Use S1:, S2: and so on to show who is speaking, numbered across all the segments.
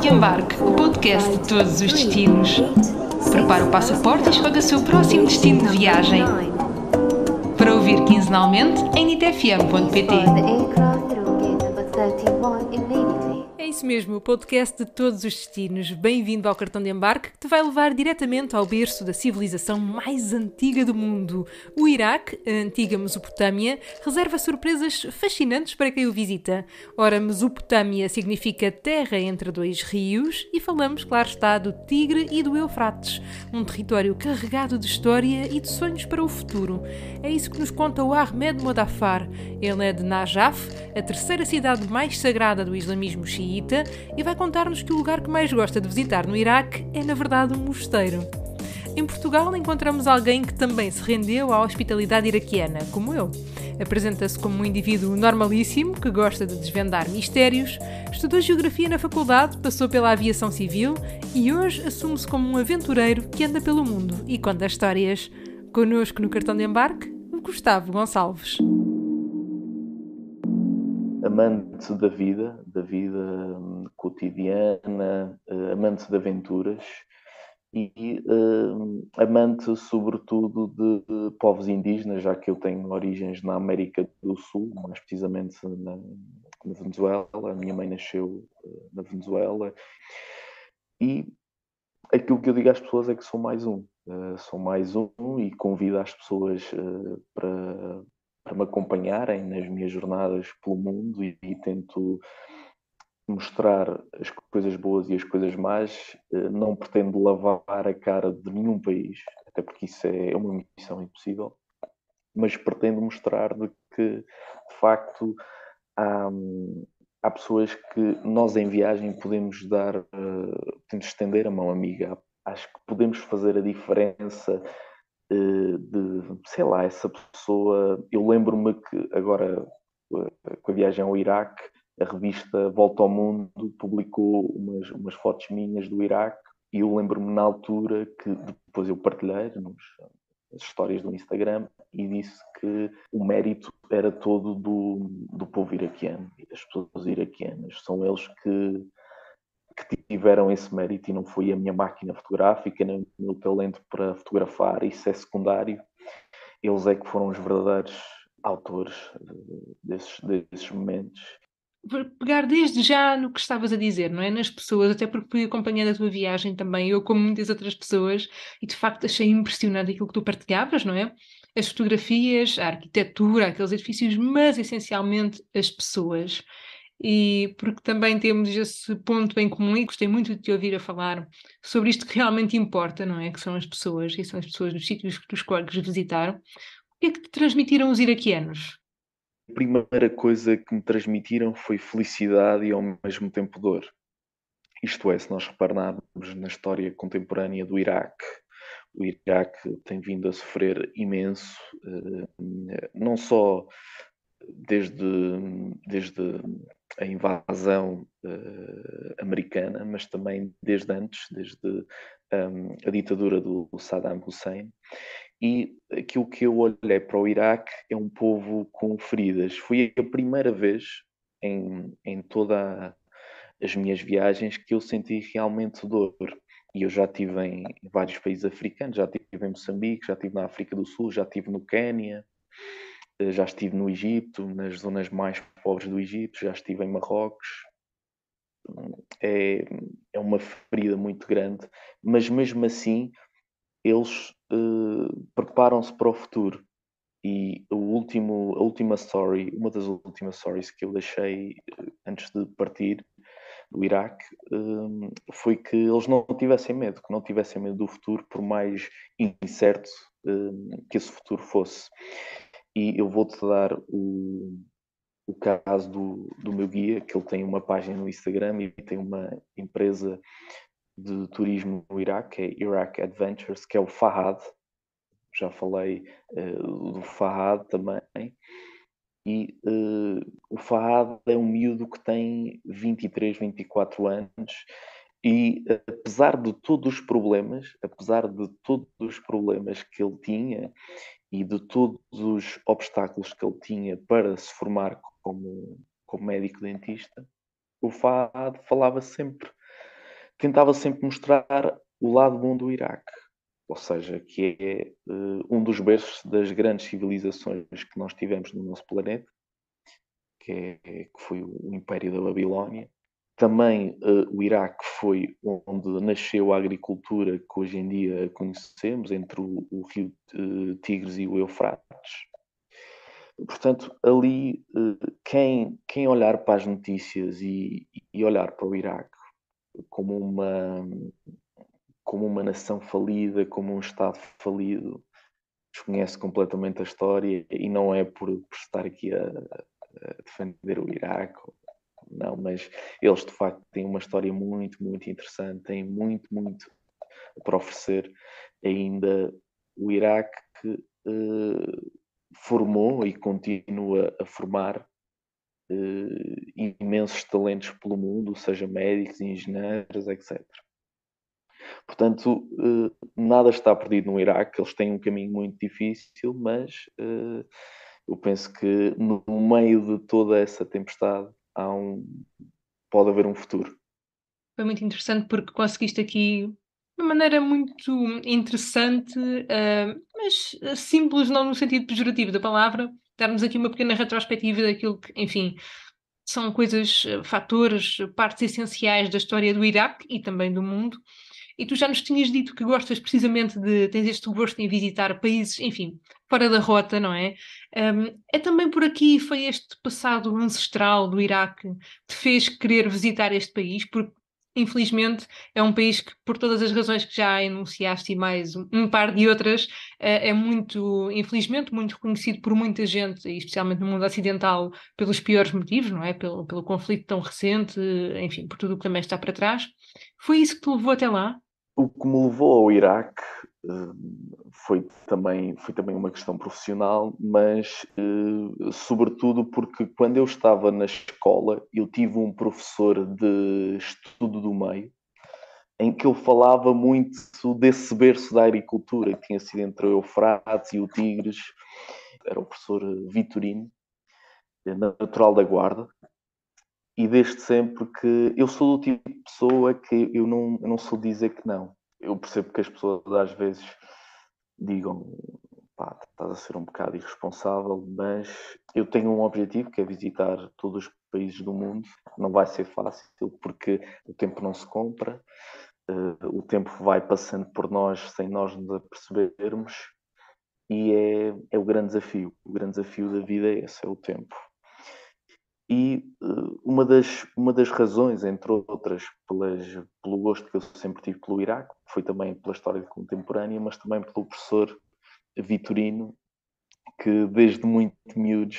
S1: Embarque, o podcast de todos os destinos. Prepare o passaporte e escolha o seu próximo destino de viagem. Para ouvir quinzenalmente em nitfm.pt. É isso mesmo, o podcast de todos os destinos. Bem-vindo ao cartão de embarque que te vai levar diretamente ao berço da civilização mais antiga do mundo. O Iraque, a antiga Mesopotâmia, reserva surpresas fascinantes para quem o visita. Ora, Mesopotâmia significa terra entre dois rios e falamos, claro está, do Tigre e do Eufrates, um território carregado de história e de sonhos para o futuro. É isso que nos conta o Ahmed Modaffar. Ele é de Najaf, a terceira cidade mais sagrada do islamismo xiita, e vai contar-nos que o lugar que mais gosta de visitar no Iraque é, na verdade, um mosteiro. Em Portugal encontramos alguém que também se rendeu à hospitalidade iraquiana, como eu. Apresenta-se como um indivíduo normalíssimo, que gosta de desvendar mistérios, estudou Geografia na faculdade, passou pela aviação civil e hoje assume-se como um aventureiro que anda pelo mundo e conta histórias. Connosco no cartão de embarque, o Gustavo Gonçalves.
S2: Amante da vida cotidiana, amante de aventuras e amante, sobretudo, de povos indígenas, já que eu tenho origens na América do Sul, mais precisamente na Venezuela. A minha mãe nasceu na Venezuela e aquilo que eu digo às pessoas é que sou mais um. Sou mais um e convido as pessoas para me acompanharem nas minhas jornadas pelo mundo e tento mostrar as coisas boas e as coisas más. Não pretendo lavar a cara de nenhum país, até porque isso é uma missão impossível, mas pretendo mostrar de que, de facto, há pessoas que nós em viagem podemos podemos estender a mão amiga. Acho que podemos fazer a diferença sei lá, essa pessoa. Eu lembro-me que agora, com a viagem ao Iraque, a revista Volta ao Mundo publicou umas fotos minhas do Iraque e eu lembro-me na altura que depois eu partilhei nas histórias do Instagram e disse que o mérito era todo do povo iraquiano e das pessoas iraquianas. São eles que tiveram esse mérito e não foi a minha máquina fotográfica, nem o meu talento para fotografar, isso é secundário. Eles é que foram os verdadeiros autores desses momentos.
S1: Vou pegar desde já no que estavas a dizer, não é? Nas pessoas, até porque fui acompanhando a tua viagem também, eu como muitas outras pessoas, e de facto achei impressionante aquilo que tu partilhavas, não é? As fotografias, a arquitetura, aqueles edifícios, mas essencialmente as pessoas. E porque também temos esse ponto em comum e gostei muito de te ouvir a falar sobre isto que realmente importa, não é? Que são as pessoas, e são as pessoas nos sítios que tu escolhes visitar. O que é que te transmitiram os iraquianos?
S2: A primeira coisa que me transmitiram foi felicidade e ao mesmo tempo dor. Isto é, se nós repararmos na história contemporânea do Iraque, o Iraque tem vindo a sofrer imenso, não só desde a invasão americana, mas também desde antes, desde a ditadura do Saddam Hussein. E aquilo que eu olhei para o Iraque é um povo com feridas. Foi a primeira vez em todas as minhas viagens que eu senti realmente dor. E eu já estive em vários países africanos, já estive em Moçambique, já estive na África do Sul, já estive no Quénia, já estive no Egito, nas zonas mais pobres do Egito, já estive em Marrocos. É, é uma ferida muito grande, mas mesmo assim eles preparam-se para o futuro. E a última story, uma das últimas stories que eu deixei antes de partir do Iraque, foi que eles não tivessem medo, que não tivessem medo do futuro, por mais incerto que esse futuro fosse. E eu vou-te dar o caso do meu guia, que ele tem uma página no Instagram e tem uma empresa de turismo no Iraque, que é Iraq Adventures, que é o Fahad. Já falei do Fahad também. E o Fahad é um miúdo que tem 23, 24 anos e apesar de todos os problemas que ele tinha e de todos os obstáculos que ele tinha para se formar como médico dentista, o Fahad falava sempre tentava sempre mostrar o lado bom do Iraque. Ou seja, que é um dos berços das grandes civilizações que nós tivemos no nosso planeta, que foi o Império da Babilónia. Também o Iraque foi onde nasceu a agricultura que hoje em dia conhecemos, entre o rio Tigres e o Eufrates. Portanto, ali, quem olhar para as notícias e olhar para o Iraque como uma nação falida, como um Estado falido, desconhece completamente a história e não é por estar aqui a defender o Iraque, não, mas eles de facto têm uma história muito, muito interessante, têm muito, muito para oferecer. Ainda o Iraque formou e continua a formar imensos talentos pelo mundo, seja médicos, engenheiros, etc. Portanto, nada está perdido no Iraque, eles têm um caminho muito difícil, mas eu penso que no meio de toda essa tempestade pode haver um futuro.
S1: Foi muito interessante porque conseguiste aqui, de uma maneira muito interessante, mas simples, não no sentido pejorativo da palavra, dar-nos aqui uma pequena retrospectiva daquilo que, enfim, são coisas, fatores, partes essenciais da história do Iraque e também do mundo. E tu já nos tinhas dito que gostas precisamente tens este gosto em visitar países, enfim, fora da rota, não é? É também por aqui, foi este passado ancestral do Iraque que te fez querer visitar este país, porque infelizmente é um país que, por todas as razões que já enunciaste e mais um par de outras, é muito, infelizmente, muito reconhecido por muita gente, e especialmente no mundo ocidental, pelos piores motivos, não é? Pelo conflito tão recente, enfim, por tudo o que também está para trás. Foi isso que te levou até lá?
S2: O que me levou ao Iraque foi também uma questão profissional, mas sobretudo porque quando eu estava na escola eu tive um professor de estudo do meio em que ele falava muito desse berço da agricultura que tinha sido entre o Eufrates e o Tigres. Era o professor Vitorino, natural da Guarda, e desde sempre que eu sou do tipo de pessoa que eu não sou dizer que não. Eu percebo que as pessoas às vezes digam, pá, estás a ser um bocado irresponsável, mas eu tenho um objetivo que é visitar todos os países do mundo. Não vai ser fácil porque o tempo não se compra, o tempo vai passando por nós sem nós nos apercebermos e é o grande desafio. O grande desafio da vida é esse, é o tempo. E uma das razões, entre outras, pelo gosto que eu sempre tive pelo Iraque, foi também pela história contemporânea, mas também pelo professor Vitorino, que desde muito miúdos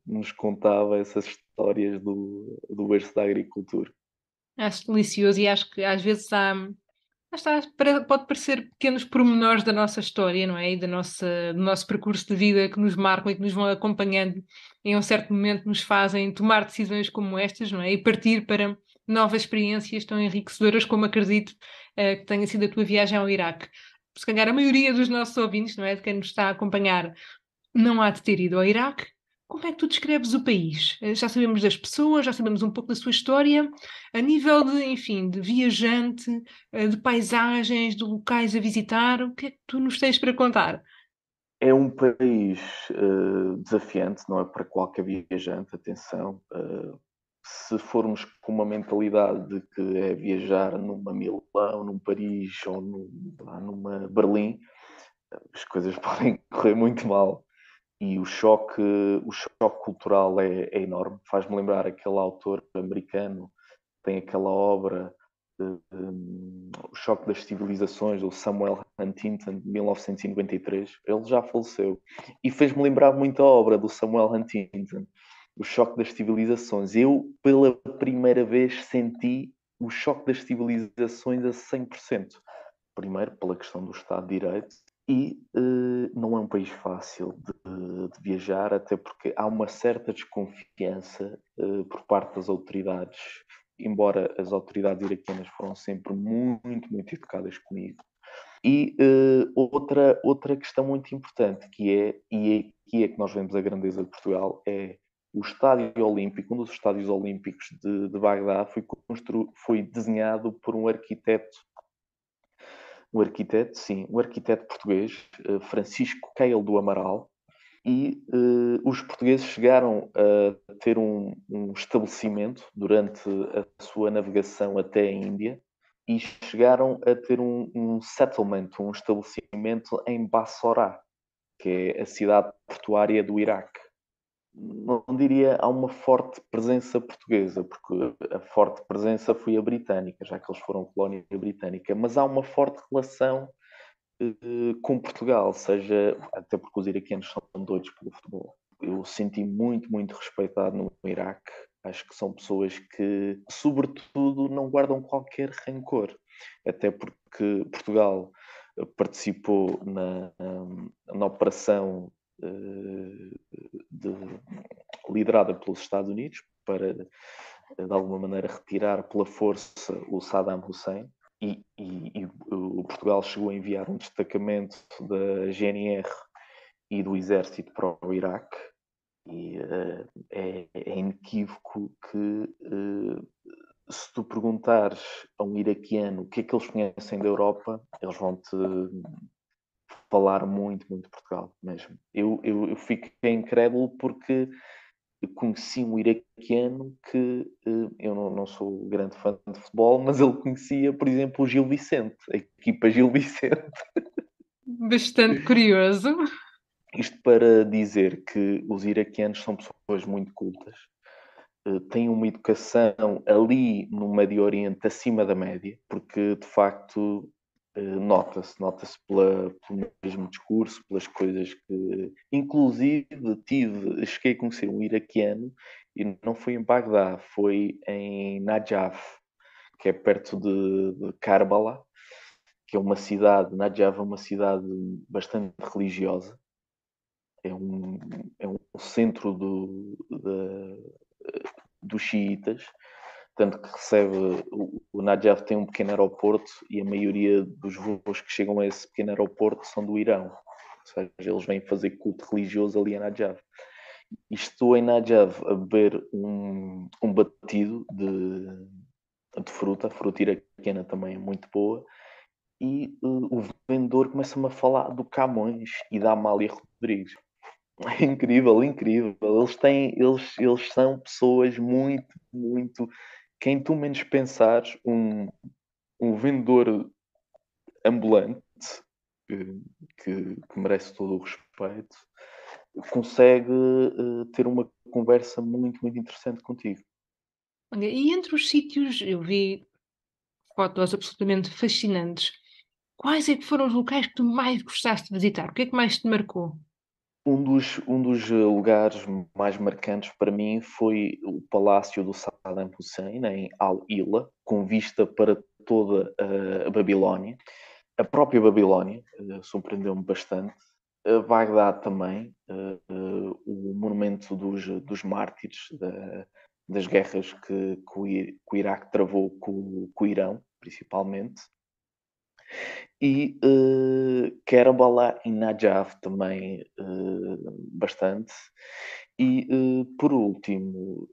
S2: nos contava essas histórias do berço da agricultura.
S1: Acho delicioso e acho que às vezes lá está, pode parecer pequenos pormenores da nossa história, não é? E do nosso percurso de vida que nos marcam e que nos vão acompanhando em um certo momento nos fazem tomar decisões como estas, não é? E partir para novas experiências tão enriquecedoras como acredito que tenha sido a tua viagem ao Iraque. Se calhar a maioria dos nossos ouvintes, não é? De quem nos está a acompanhar, não há de ter ido ao Iraque. Como é que tu descreves o país? Já sabemos das pessoas, já sabemos um pouco da sua história. A nível de, enfim, de viajante, de paisagens, de locais a visitar, o que é que tu nos tens para contar?
S2: É um país desafiante, não é para qualquer viajante, atenção. Se formos com uma mentalidade de que é viajar numa Milão, num Paris ou numa Berlim, as coisas podem correr muito mal. E o choque cultural é enorme. Faz-me lembrar aquele autor americano, tem aquela obra, O Choque das Civilizações, do Samuel Huntington, de 1993. Ele já faleceu. E fez-me lembrar muito a obra do Samuel Huntington, O Choque das Civilizações. Eu, pela primeira vez, senti o choque das civilizações a 100%. Primeiro, pela questão do Estado de Direito, e não é um país fácil de viajar, até porque há uma certa desconfiança por parte das autoridades, embora as autoridades iraquianas foram sempre muito, muito educadas comigo. E outra questão muito importante, que é que nós vemos a grandeza de Portugal, é o estádio olímpico, um dos estádios olímpicos de Bagdá, foi desenhado por um arquiteto português, Francisco Keil do Amaral, e os portugueses chegaram a ter um estabelecimento durante a sua navegação até a Índia e chegaram a ter um settlement, um estabelecimento em Bassorá, que é a cidade portuária do Iraque. Não diria há uma forte presença portuguesa, porque a forte presença foi a britânica, já que eles foram colónia britânica, mas há uma forte relação com Portugal, seja até porque os iraquianos são doidos pelo futebol. Eu senti muito, muito respeitado no Iraque. Acho que são pessoas que, sobretudo, não guardam qualquer rancor. Até porque Portugal participou na operação liderada pelos Estados Unidos para, de alguma maneira, retirar pela força o Saddam Hussein. E o Portugal chegou a enviar um destacamento da GNR e do Exército para o Iraque. E é inequívoco que se tu perguntares a um iraquiano o que é que eles conhecem da Europa, eles vão-te falar muito, muito de Portugal mesmo. Eu fiquei incrédulo porque conheci um iraquiano que eu não sou grande fã de futebol, mas ele conhecia, por exemplo, o Gil Vicente, a equipa Gil Vicente.
S1: Bastante curioso.
S2: Isto para dizer que os iraquianos são pessoas muito cultas, têm uma educação ali no Médio Oriente acima da média, porque de facto nota-se pelo mesmo discurso, pelas coisas que... Inclusive cheguei a conhecer um iraquiano, e não foi em Bagdá, foi em Najaf, que é perto de Karbala, que é uma cidade, Najaf é uma cidade bastante religiosa, é um centro dos xiitas, tanto que recebe, o Najaf tem um pequeno aeroporto e a maioria dos voos que chegam a esse pequeno aeroporto são do Irão, ou seja, eles vêm fazer culto religioso ali em Najaf. E estou em Najaf a beber um batido de fruta, a fruta iraquiana também é muito boa, e o vendedor começa-me a falar do Camões e da Amália Rodrigues. É incrível, incrível. Eles são pessoas muito, muito... Quem tu menos pensares, um vendedor ambulante que merece todo o respeito, consegue ter uma conversa muito, muito interessante contigo.
S1: Olha, e entre os sítios, eu vi fotos absolutamente fascinantes. Quais é que foram os locais que tu mais gostaste de visitar? O que é que mais te marcou?
S2: Um dos lugares mais marcantes para mim foi o Palácio do Saddam Hussein, em Al-Ila, com vista para toda a Babilónia. A própria Babilónia surpreendeu-me bastante. Bagdá também, o monumento dos mártires, das guerras que o Iraque travou com o Irão, principalmente. E Kerbala e Najaf também bastante. E por último,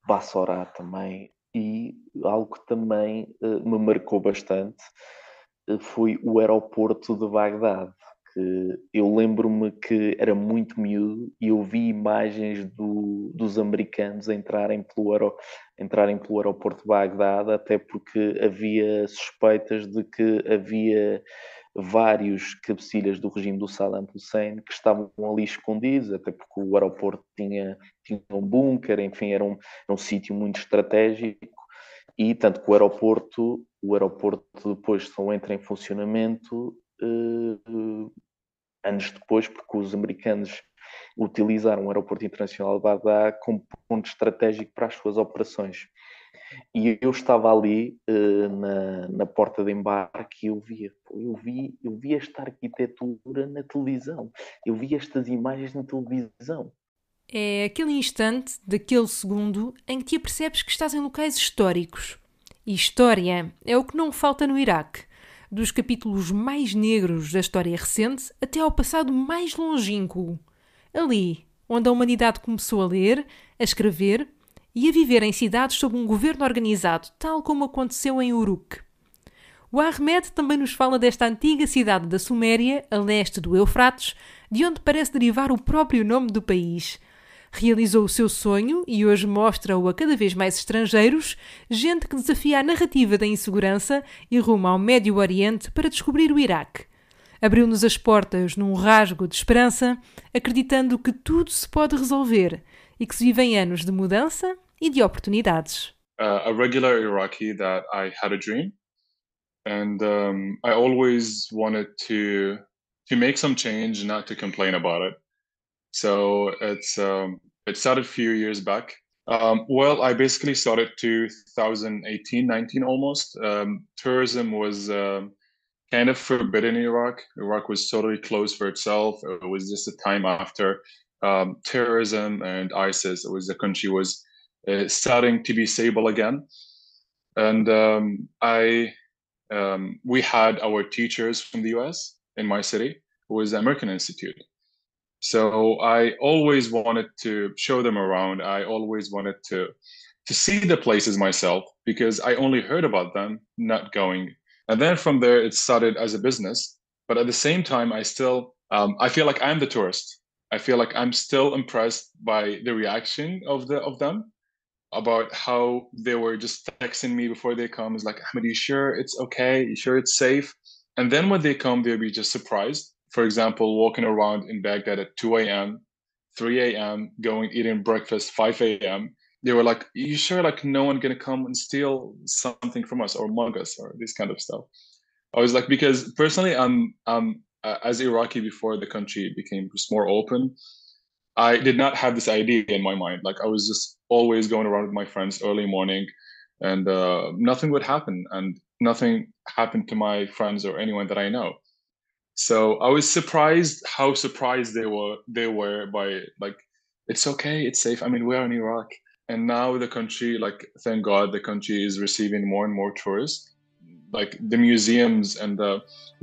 S2: Bassorá também. E algo que também me marcou bastante foi o aeroporto de Bagdade. Que eu lembro-me que era muito miúdo e eu vi imagens dos americanos entrarem pelo aeroporto de Bagdade, até porque havia suspeitas de que havia vários cabecilhas do regime do Saddam Hussein que estavam ali escondidos, até porque o aeroporto tinha um bunker, enfim, era um sítio muito estratégico. E tanto que o aeroporto depois só entra em funcionamento anos depois, porque os americanos utilizaram o aeroporto internacional de Bagdá como ponto estratégico para as suas operações. E eu estava ali na porta de embarque e eu vi esta arquitetura na televisão, eu vi estas imagens na televisão.
S1: É aquele instante, daquele segundo, em que te apercebes que estás em locais históricos. E história é o que não falta no Iraque. Dos capítulos mais negros da história recente até ao passado mais longínquo. Ali, onde a humanidade começou a ler, a escrever e a viver em cidades sob um governo organizado, tal como aconteceu em Uruk. O Ahmed também nos fala desta antiga cidade da Suméria, a leste do Eufrates, de onde parece derivar o próprio nome do país. Realizou o seu sonho e hoje mostra-o a cada vez mais estrangeiros, gente que desafia a narrativa da insegurança e ruma ao Médio Oriente para descobrir o Iraque. Abriu-nos as portas num rasgo de esperança, acreditando que tudo se pode resolver e que se vivem anos de mudança e de oportunidades.
S3: A regular Iraqi that I had a dream. And I always wanted to make some change, not to complain about it. So it started a few years back. Well, I basically started 2018, 19 almost. Tourism was kind of forbidden in Iraq. Iraq was totally closed for itself. It was just a time after terrorism and ISIS. It was the country was starting to be stable again. And we had our teachers from the US in my city, who was the American Institute. So I always wanted to show them around. I always wanted to see the places myself because I only heard about them, not going. And then from there, it started as a business. But at the same time, I still, I feel like I'm the tourist. I feel like I'm still impressed by the reaction of them, about how they were just texting me before they come. It's like, Ahmed, you sure it's okay? You sure it's safe? And then when they come, they'll be just surprised. For example, walking around in Baghdad at 2 a.m., 3 a.m., going eating breakfast 5 a.m. They were like, you sure like no one gonna come and steal something from us or mug us or this kind of stuff? I was like, because personally, I'm as Iraqi before the country became just more open, I did not have this idea in my mind. Like I was just always going around with my friends early morning, and nothing would happen, and nothing happened to my friends or anyone that I know. So I was surprised how surprised they were by like, it's okay, it's safe. I mean, we are in Iraq, and now the country, like, thank God, the country is receiving more and more tourists. Like the museums and the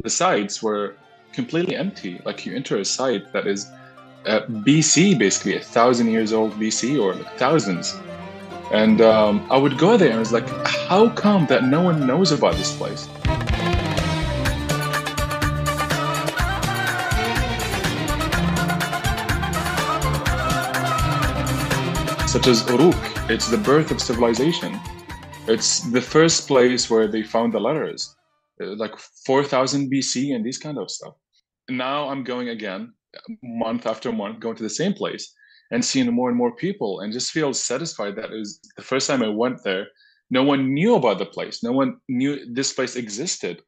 S3: sites were completely empty. Like you enter a site that is BC, basically 1,000 years old BC or like thousands. And I would go there and I was like, how come that no one knows about this place? Such as Uruk, it's the birth of civilization. It's the first place where they found the letters, like 4,000 BC and these kind of stuff. Now I'm going again, month after month, going to the same place and seeing more and more people, and just feel satisfied that it was the first time I went there. No one knew about the place. No one knew this place existed.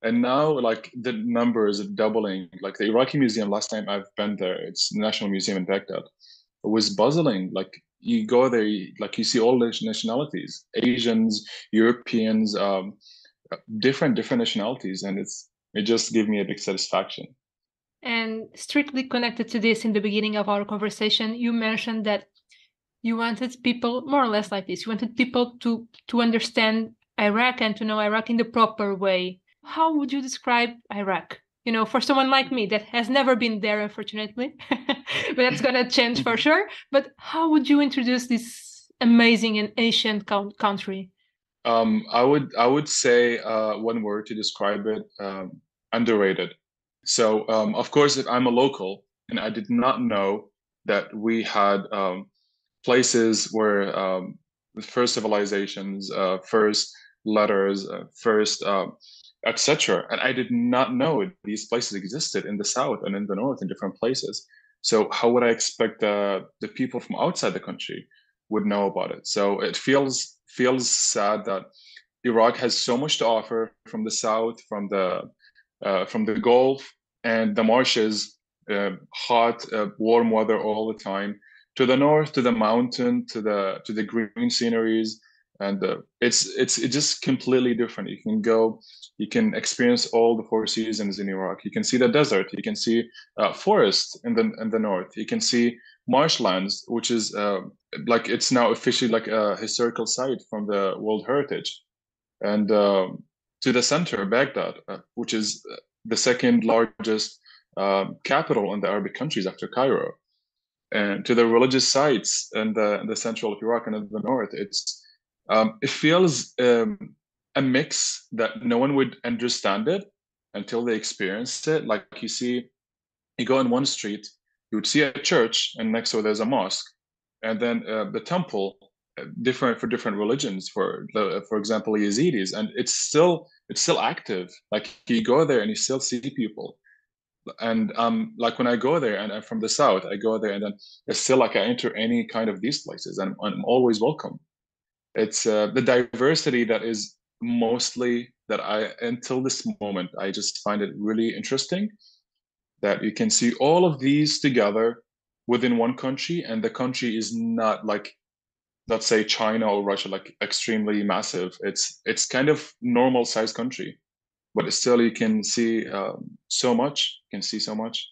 S3: And now, like, the numbers are doubling. Like the Iraqi Museum, last time I've been there, it's the National Museum in Baghdad. It was bustling. Like you go there, like you see all the nationalities, Asians, Europeans, different nationalities, and it just gave me a big satisfaction.
S1: And strictly connected to this, in the beginning of our conversation, you mentioned that you wanted people more or less like this. You wanted people to understand Iraq and to know Iraq in the proper way. How would you describe Iraq? You know, for someone like me that has never been there, unfortunately, but that's going to change for sure. But how would you introduce this amazing and ancient country?
S3: I would say one word to describe it: underrated. So, of course, if I'm a local and I did not know that we had places where the first civilizations, first letters, first etc. And I did not know these places existed in the south and in the north in different places. So how would I expect the people from outside the country would know about it? So it feels sad that Iraq has so much to offer from the south, from the Gulf and the marshes, hot, warm weather all the time, to the north, to the mountain, to the green sceneries, and it's just completely different. You can experience all the four seasons in Iraq. You can see the desert. You can see forest in the north. You can see marshlands, which is like it's now officially like a historical site from the World Heritage, and to the center, Baghdad, which is the second largest capital in the Arabic countries after Cairo. and to the religious sites in the central of Iraq and in the north. It feels a mix that no one would understand it until they experience it. Like you go in one street, you would see a church, and next door there's a mosque, and then the temple, different for different religions. For example, Yazidis, and it's still active. Like you go there and you still see people. And like when I go there, and I'm from the south, I go there, and then it's still like I enter any kind of these places, and I'm always welcome. It's the diversity that is mostly that I until this moment I just find it really interesting that you can see all of these together within one country, and the country is not like, let's say, China or Russia, like extremely massive. It's kind of normal sized country, but still you can see so much. You can see so much.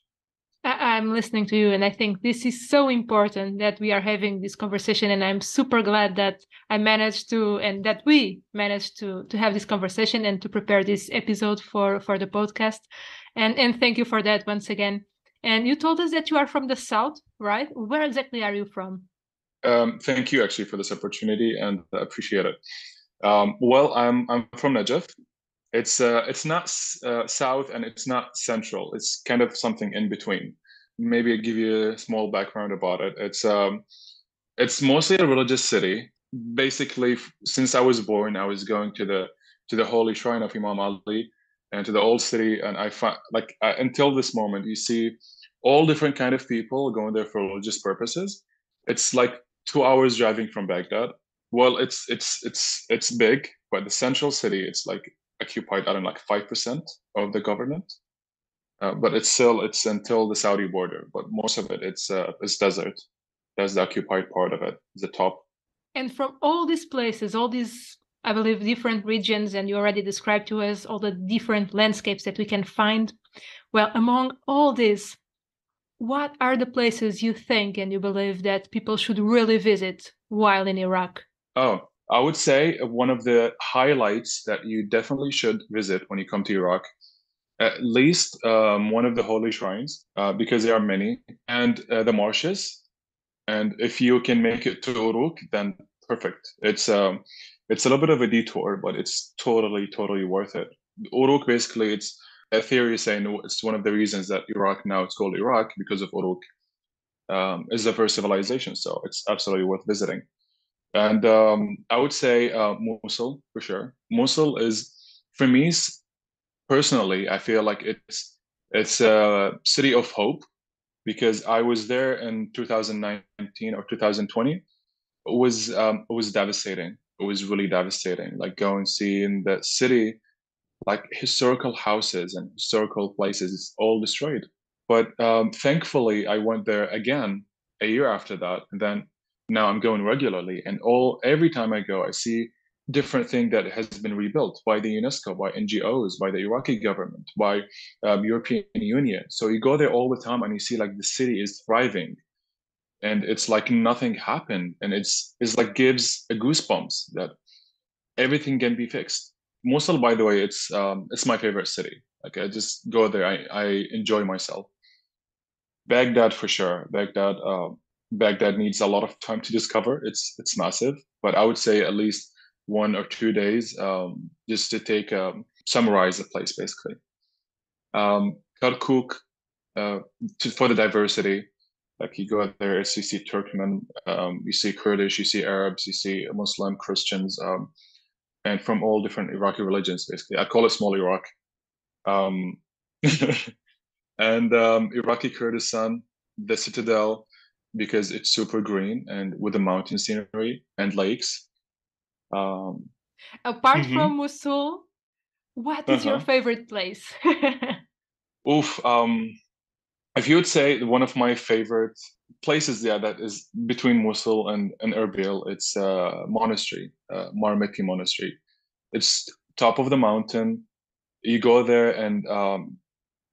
S1: I'm listening to you, and I think this is so important that we are having this conversation, and I'm super glad that I managed to, and that we managed to have this conversation and to prepare this episode for the podcast. And thank you for that once again. And you told us that you are from the south, right? Where exactly are you from?
S3: Thank you actually for this opportunity, and I appreciate it. Well, I'm from Najaf. It's not south and it's not central. It's kind of something in between. Maybe I'll give you a small background about it. It's mostly a religious city. Basically, since I was born, I was going to the holy shrine of Imam Ali and to the old city, and I find like until this moment, you see all different kind of people going there for religious purposes. It's like 2 hours driving from Baghdad. Well, it's big, but the central city, it's like occupied, I don't know, like 5% of the government. But it's until the Saudi border. But most of it, it's desert. That's the occupied part of it, the top.
S1: And from all these places, all these, I believe, different regions, and you already described to us all the different landscapes that we can find. Well, among all these, what are the places you think and you believe that people should really visit while in Iraq?
S3: Oh, I would say one of the highlights that you definitely should visit when you come to Iraq, at least one of the holy shrines, because there are many, and the marshes. And if you can make it to Uruk, then perfect. It's a little bit of a detour, but it's totally worth it. Uruk, basically, it's a theory saying it's one of the reasons that Iraq now it's called Iraq because of Uruk. Is the first civilization, so it's absolutely worth visiting. And I would say Mosul for sure. Mosul is, for me personally, I feel like it's a city of hope because I was there in 2019 or 2020. It was devastating. It was really devastating. Like going seeing the city, like historical houses and historical places, it's all destroyed. But thankfully, I went there again a year after that, and then now I'm going regularly. And every time I go, I see different thing that has been rebuilt by the UNESCO, by NGOs, by the Iraqi government, by European Union. So you go there all the time, and you see like the city is thriving, and it's like nothing happened, and it's like gives a goosebumps that everything can be fixed. Mosul, by the way, it's my favorite city. Like I just go there, I enjoy myself. Baghdad for sure. Baghdad needs a lot of time to discover. It's massive, but I would say at least 1 or 2 days just to summarize the place basically. Kirkuk for the diversity. Like you go there, you see Turkmen, you see Kurdish, you see Arabs, you see Muslim, Christians, and from all different Iraqi religions, basically. I call it small Iraq. Um, and Iraqi Kurdistan, the citadel, because it's super green and with the mountain scenery and lakes.
S1: Apart from Mosul, what is your favorite place?
S3: Oof. If you would say one of my favorite places, yeah, that is between Mosul and Erbil, it's a monastery, Marmeki Monastery. It's top of the mountain. You go there, and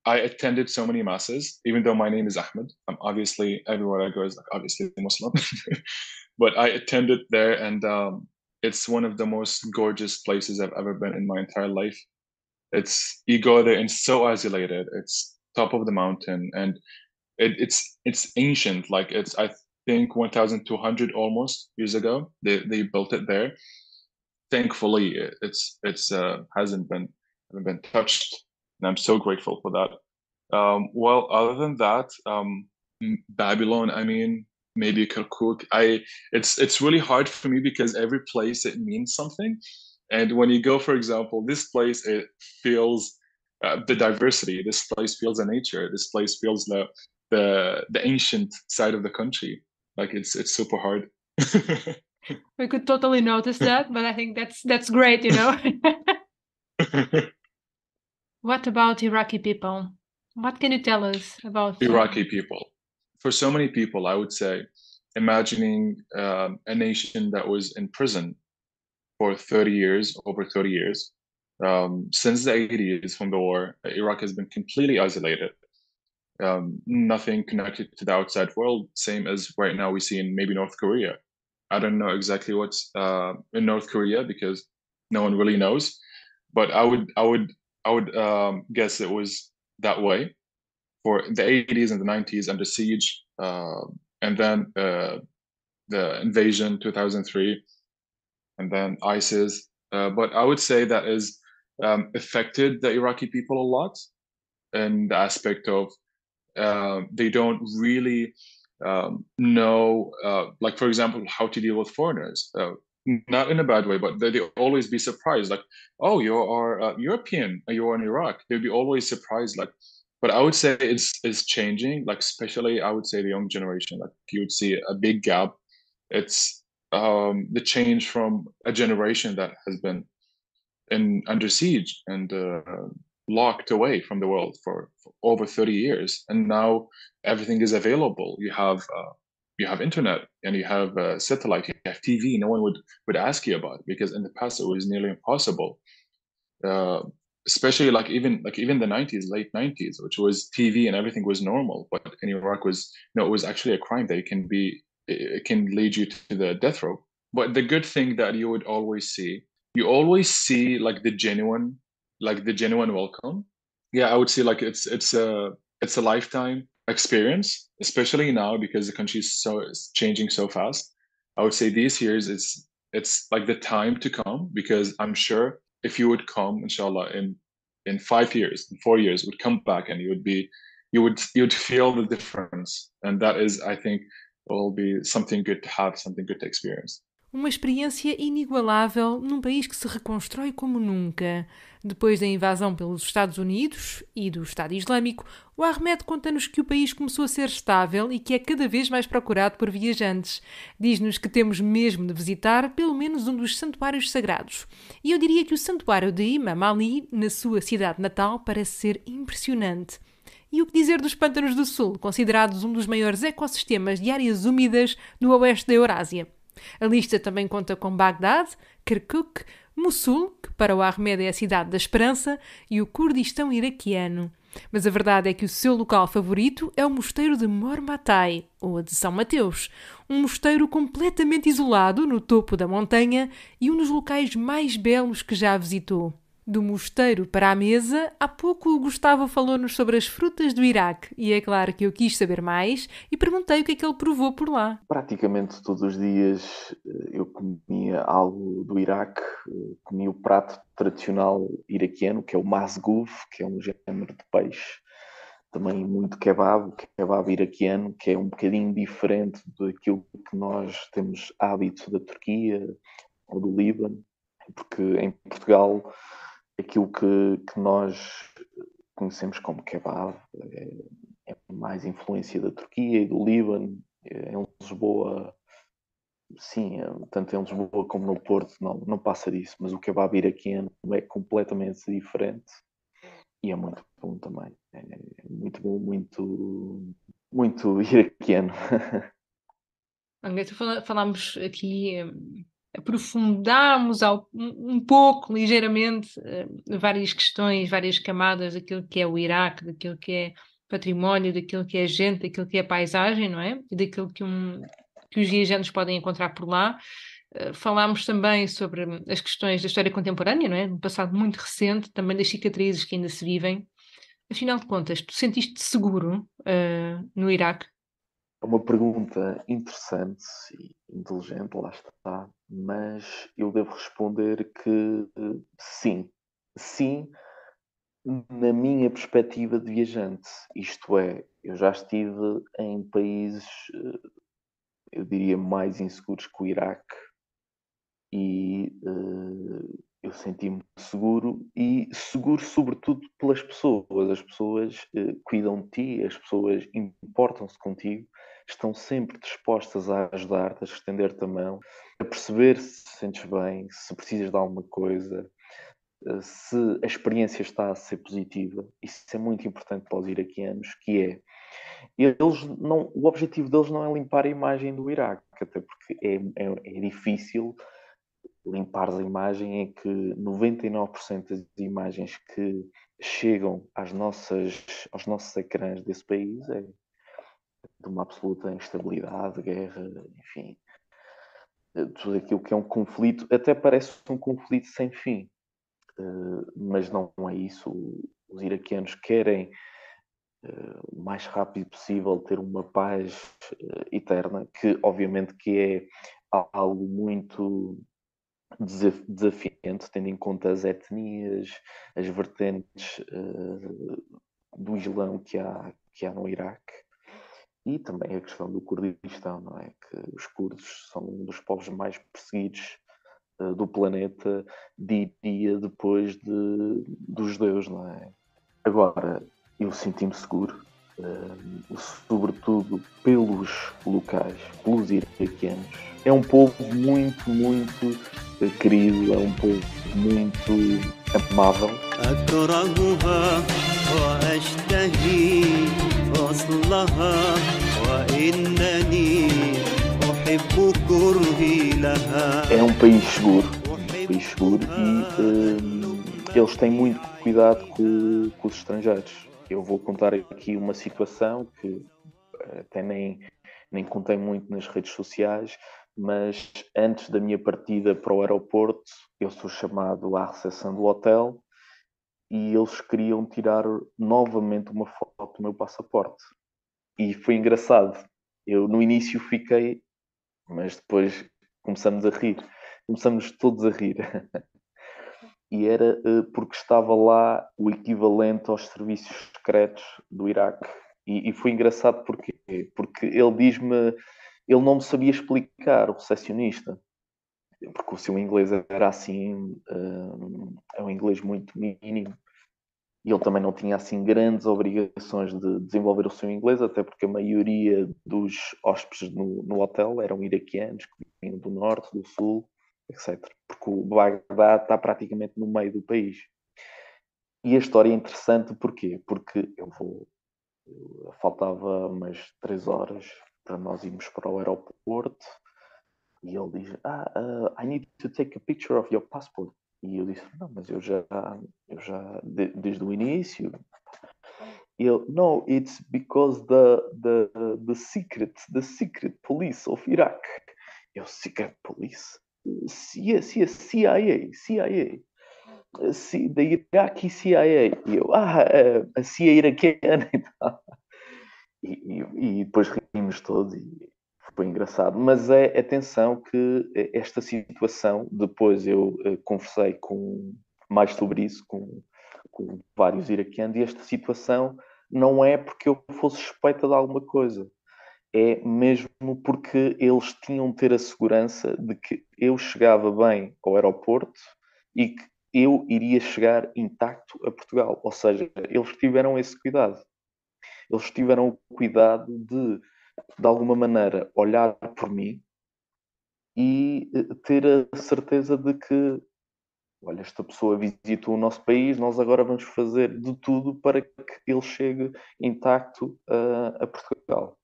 S3: I attended so many masses, even though my name is Ahmed. I'm obviously everywhere I go is like obviously Muslim, but I attended there, and it's one of the most gorgeous places I've ever been in my entire life. You go there and it's so isolated. It's top of the mountain, and it's ancient. Like it's, I think 1,200 almost years ago they built it there. Thankfully, it's hasn't been touched, and I'm so grateful for that. Well, other than that, Babylon, I mean, maybe Kirkuk. It's really hard for me because every place it means something, and when you go, for example, this place, it feels the diversity. This place feels the nature. This place feels the ancient side of the country. Like it's super hard.
S1: We could totally notice that, but I think that's great, you know. What about Iraqi people? What can you tell us about
S3: Iraqi people? For so many people, I would say, imagining a nation that was in prison for 30 years, over 30 years, since the 80s from the war, Iraq has been completely isolated. Nothing connected to the outside world, same as right now we see in maybe North Korea. I don't know exactly what's in North Korea because no one really knows, but I would guess it was that way for the 80s and the 90s under siege, and then the invasion 2003, and then ISIS. But I would say that is affected the Iraqi people a lot in the aspect of they don't really know, like, for example, how to deal with foreigners. Not in a bad way, but they always be surprised, like, oh, you are European, you are in Iraq. They'd be always surprised, like. But I would say it's changing, like, especially I would say the young generation. Like, you would see a big gap. It's the change from a generation that has been under siege and locked away from the world for over 30 years, and now everything is available. You have internet, and you have satellite, you have TV. No one would ask you about it, because in the past it was nearly impossible. Especially even the 90s, late 90s, which was TV and everything was normal, but in Iraq it was actually a crime that it can lead you to the death row. But the good thing that you always see like the genuine welcome. Yeah, I would say like it's a lifetime experience, especially now because the country is changing so fast. I would say these years it's like the time to come, because I'm sure if you would come, inshallah, in 5 years, in 4 years, would come back, and you'd feel the difference, and that is, I think, will be something good to have, something good to experience.
S1: Uma experiência inigualável num país que se reconstrói como nunca. Depois da invasão pelos Estados Unidos e do Estado Islâmico, o Ahmed conta-nos que o país começou a ser estável e que é cada vez mais procurado por viajantes. Diz-nos que temos mesmo de visitar pelo menos um dos santuários sagrados. E eu diria que o santuário de Imam Ali, na sua cidade natal, parece ser impressionante. E o que dizer dos Pântanos do Sul, considerados um dos maiores ecossistemas de áreas úmidas do oeste da Eurásia? A lista também conta com Bagdad, Kirkuk, Mossul, que para o Ahmed é a cidade da esperança, e o Kurdistão iraquiano. Mas a verdade é que o seu local favorito é o mosteiro de Mor Matay, ou a de São Mateus, um mosteiro completamente isolado no topo da montanha e um dos locais mais belos que já visitou. Do mosteiro para a mesa, há pouco o Gustavo falou-nos sobre as frutas do Iraque, e é claro que eu quis saber mais e perguntei o que é que ele provou por lá.
S2: Praticamente todos os dias eu comia algo do Iraque. Comia o prato tradicional iraquiano, que é o masgouf, que é um género de peixe. Também muito kebab iraquiano, que é um bocadinho diferente daquilo que nós temos hábito da Turquia ou do Líbano, porque em Portugal aquilo que nós conhecemos como kebab é mais influência da Turquia e do Líbano. Em Lisboa, sim, tanto em Lisboa como no Porto não passa disso, mas o kebab iraquiano é completamente diferente e é muito bom também. É muito bom, muito iraquiano.
S1: Falámos aqui, aprofundámos um pouco, ligeiramente, várias questões, várias camadas daquilo que é o Iraque, daquilo que é património, daquilo que é gente, daquilo que é paisagem, não é? E daquilo que os viajantes podem encontrar por lá. Falámos também sobre as questões da história contemporânea, não é? Um passado muito recente, também das cicatrizes que ainda se vivem. Afinal de contas, tu sentiste-te seguro no Iraque?
S2: É uma pergunta interessante e inteligente, lá está, mas eu devo responder que sim. Sim, na minha perspectiva de viajante. Isto é, eu já estive em países, eu diria, mais inseguros que o Iraque e eu senti-me seguro e seguro sobretudo pelas pessoas. As pessoas cuidam de ti, as pessoas importam-se contigo, estão sempre dispostas a ajudar-te, a estender-te a mão, a perceber se te sentes bem, se precisas de alguma coisa, se a experiência está a ser positiva. Isso é muito importante para os iraquianos, que é eles não, o objetivo deles não é limpar a imagem do Iraque, até porque é difícil limpar a imagem, é que 99% das imagens que chegam aos nossos ecrãs desse país é de uma absoluta instabilidade, guerra, enfim, tudo aquilo que é um conflito, até parece um conflito sem fim, mas não é isso. Os iraquianos querem o mais rápido possível ter uma paz eterna, que obviamente que é algo muito desafiante, tendo em conta as etnias, as vertentes do Islão que há no Iraque e também a questão do Kurdistão, não é? Que os curdos são um dos povos mais perseguidos do planeta, diria depois dos judeus, não é? Agora, eu senti-me seguro, sobretudo pelos locais, pelos iraquianos. É um povo muito, muito querido, é um povo muito amável.
S4: أكرهها وأشتهي وصلها وإنني أحب كرهي لها.
S2: É um país seguro e eles têm muito cuidado com os estrangeiros. Eu vou contar aqui uma situação que até nem contei muito nas redes sociais, mas antes da minha partida para o aeroporto, eu sou chamado à recepção do hotel e eles queriam tirar novamente uma foto do meu passaporte. E foi engraçado. Eu no início fiquei, mas depois começamos a rir. Começamos todos a rir. E era porque estava lá o equivalente aos serviços secretos do Iraque. E foi engraçado porque ele diz-me, ele não me sabia explicar, o recepcionista, porque o seu inglês era assim, é um inglês muito mínimo, e ele também não tinha assim grandes obrigações de desenvolver o seu inglês, até porque a maioria dos hóspedes no hotel eram iraquianos, que vinham do norte, do sul, etc. Porque o Bagdá está praticamente no meio do país. E a história é interessante porquê? Porque faltava umas 3 horas para nós irmos para o aeroporto e ele diz, I need to take a picture of your passport. E eu disse, não, mas eu já desde o início. E ele, no, it's because the secret police of Iraq. Eu, secret police? Yes, CIA. Da Iraqi CIA. E eu, a CIA iraquiana e tal. E depois rimos todos e foi engraçado. Mas atenção que esta situação, depois eu conversei mais sobre isso com vários iraquianos, e esta situação não é porque eu fosse suspeita de alguma coisa. É mesmo porque eles tinham de ter a segurança de que eu chegava bem ao aeroporto e que eu iria chegar intacto a Portugal. Ou seja, eles tiveram esse cuidado. Eles tiveram o cuidado de alguma maneira, olhar por mim e ter a certeza de que, olha, esta pessoa visitou o nosso país, nós agora vamos fazer de tudo para que ele chegue intacto a Portugal.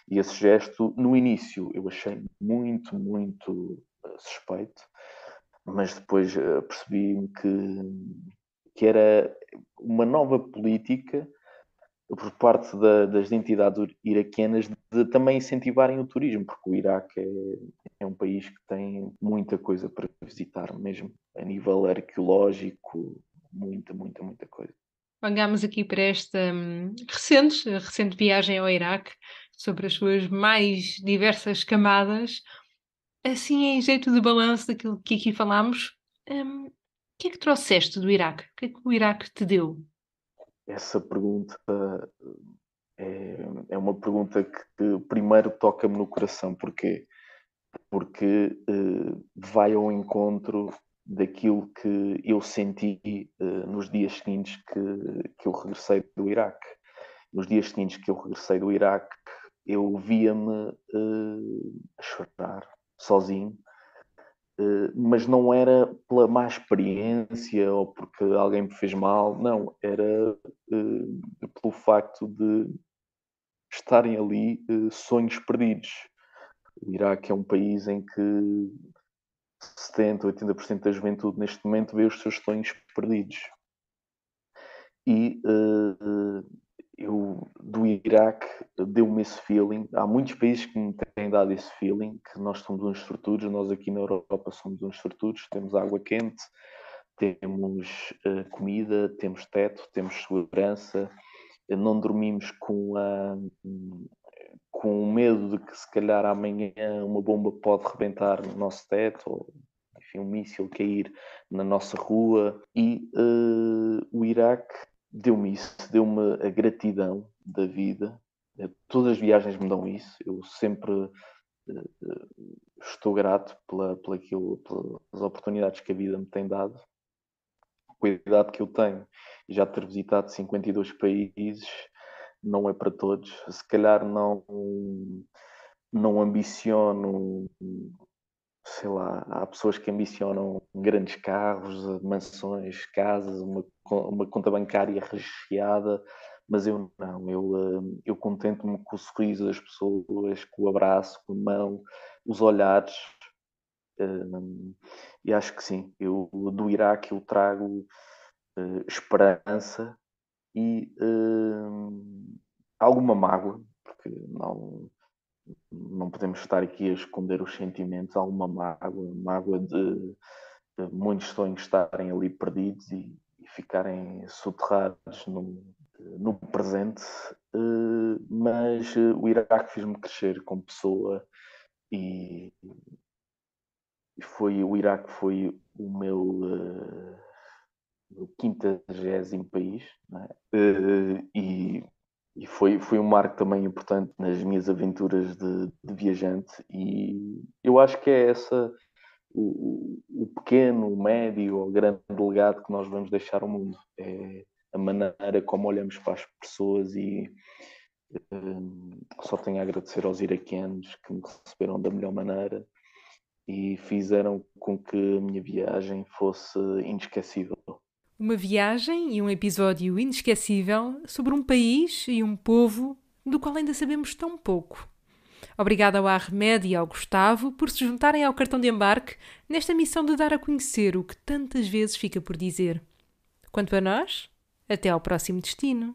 S2: E esse gesto, no início, eu achei muito, muito suspeito, mas depois percebi-me que era uma nova política por parte das entidades iraquianas de também incentivarem o turismo, porque o Iraque é um país que tem muita coisa para visitar, mesmo a nível arqueológico, muita, muita, muita coisa.
S1: Olhámos aqui para esta recente viagem ao Iraque, sobre as suas mais diversas camadas. Assim, em jeito de balanço daquilo que aqui falámos, o que é que trouxeste do Iraque? O que é que o Iraque te deu?
S2: Essa pergunta é uma pergunta que primeiro toca-me no coração. Porquê? Porque vai ao encontro daquilo que eu senti nos dias seguintes que eu regressei do Iraque. Nos dias seguintes que eu regressei do Iraque, eu via-me a chorar, sozinho, mas não era pela má experiência ou porque alguém me fez mal, não, era pelo facto de estarem ali sonhos perdidos. O Iraque é um país em que 70, 80% da juventude neste momento vê os seus sonhos perdidos. E eu, do Iraque, deu-me esse feeling. Há muitos países que me têm dado esse feeling, que nós somos uns sortudos. Nós aqui na Europa somos uns sortudos. Temos água quente, temos comida, temos teto, temos segurança. Não dormimos com o medo de que se calhar amanhã uma bomba pode rebentar no nosso teto, ou enfim, um míssil cair na nossa rua. E o Iraque deu-me isso, deu-me a gratidão da vida. Todas as viagens me dão isso. Eu sempre estou grato pelas oportunidades que a vida me tem dado, com a idade que eu tenho. Já ter visitado 52 países não é para todos. Se calhar não ambiciono, sei lá, há pessoas que ambicionam grandes carros, mansões, casas, uma conta bancária recheada, mas eu não. Eu contento-me com o sorriso das pessoas, com o abraço, com a mão, os olhares. E acho que sim, eu do Iraque eu trago esperança e alguma mágoa, porque não podemos estar aqui a esconder os sentimentos. Alguma mágoa de muitos sonhos estarem ali perdidos e ficarem soterrados no presente. Mas o Iraque fez-me crescer como pessoa e o Iraque foi o meu 50º país, não é? E foi um marco também importante nas minhas aventuras de viajante, e eu acho que é essa o pequeno, o médio ou grande legado que nós vamos deixar ao mundo. É a maneira como olhamos para as pessoas, e só tenho a agradecer aos iraquianos que me receberam da melhor maneira e fizeram com que a minha viagem fosse inesquecível.
S1: Uma viagem e um episódio inesquecível sobre um país e um povo do qual ainda sabemos tão pouco. Obrigada ao Ahmed e ao Gustavo por se juntarem ao cartão de embarque nesta missão de dar a conhecer o que tantas vezes fica por dizer. Quanto a nós, até ao próximo destino.